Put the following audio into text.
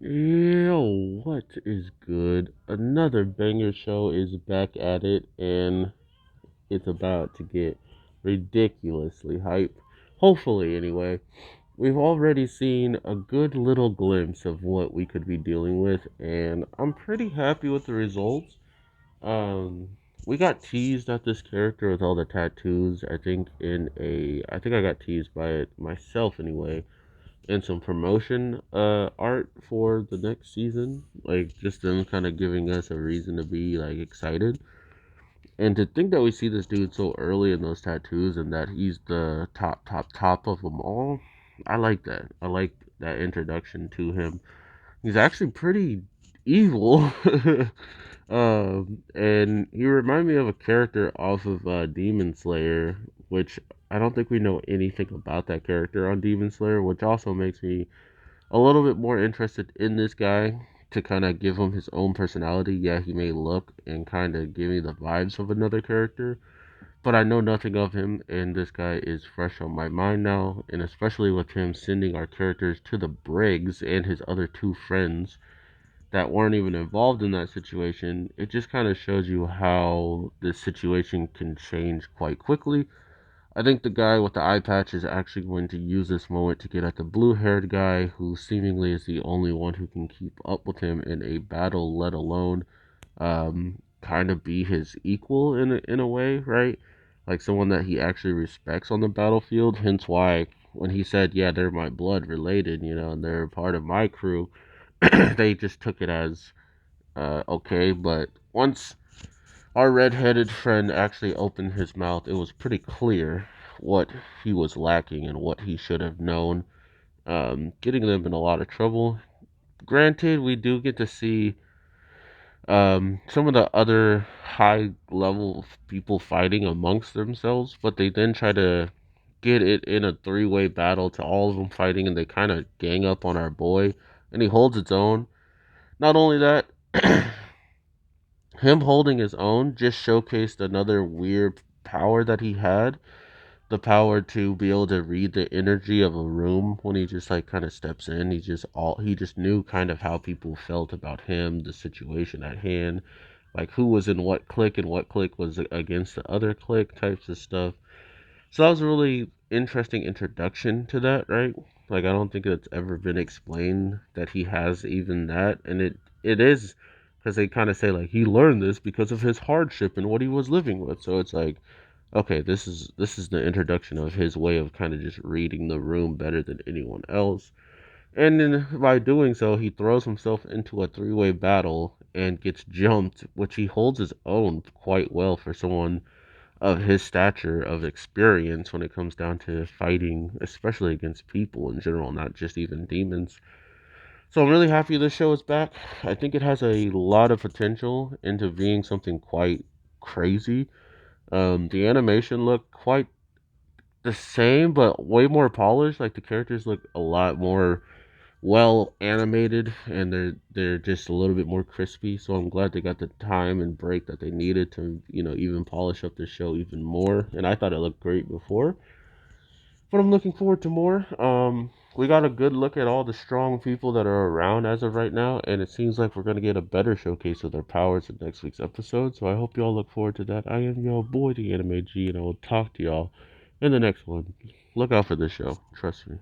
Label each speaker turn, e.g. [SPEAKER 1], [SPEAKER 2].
[SPEAKER 1] Yo, what is good? Another banger show is back at it, and it's about to get ridiculously hype. Hopefully, anyway. We've already seen a good little glimpse of what we could be dealing with, and I'm pretty happy with the results. Um, we got teased at this character with all the tattoos. I think I got teased by it myself anyway and some promotion art for the next season, like just them kind of giving us a reason to be like excited. And to think that we see this dude so early in those tattoos and that he's the top of them all, I like that. I like that introduction to him. He's actually pretty evil. And he reminded me of a character off of Demon Slayer, which I don't think we know anything about that character on Demon Slayer, which also makes me a little bit more interested in this guy to kind of give him his own personality. Yeah, he may look and kind of give me the vibes of another character, but I know nothing of him, and this guy is fresh on my mind now, and especially with him sending our characters to the Briggs and his other two friends that weren't even involved in that situation, it just kind of shows you how this situation can change quite quickly. I think the guy with the eye patch is actually going to use this moment to get at the blue haired guy who seemingly is the only one who can keep up with him in a battle, let alone kind of be his equal in a way, right? Like someone that he actually respects on the battlefield. Hence why when he said, "Yeah, they're my blood related," and they're part of my crew, they just took it as okay. But once our red-headed friend actually opened his mouth, it was pretty clear what he was lacking and what he should have known, getting them in a lot of trouble. Granted, we do get to see some of the other high-level people fighting amongst themselves, but they then try to get it in a three-way battle to all of them fighting, and they kind of gang up on our boy, and he holds his own. Not only that, him holding his own just showcased another weird power that he had, the power to be able to read the energy of a room when he just like kind of steps in. He just knew kind of how people felt about him, the situation at hand, like who was in what clique and what clique was against the other clique types of stuff. So that was a really interesting introduction to that, right? Like I don't think it's ever been explained that he has even that, and it is because they kind of say like he learned this because of his hardship and what he was living with. So it's like, okay, this is the introduction of his way of kind of just reading the room better than anyone else. And then by doing so, he throws himself into a three-way battle and gets jumped, which he holds his own quite well for someone of his stature of experience when it comes down to fighting, especially against people in general, not just even demons. So I'm really happy this show is back. I think it has a lot of potential into being something quite crazy. The animation looked quite the same, but way more polished. Like the characters look a lot more well animated, and they're just a little bit more crispy. So I'm glad they got the time and break that they needed to even polish up the show even more. And I thought it looked great before, but I'm looking forward to more. We got a good look at all the strong people that are around as of right now, and it seems like we're gonna get a better showcase of their powers in next week's episode. So I hope y'all look forward to that. I am your boy, the Anime G, and I will talk to y'all in the next one. Look out for this show. Trust me.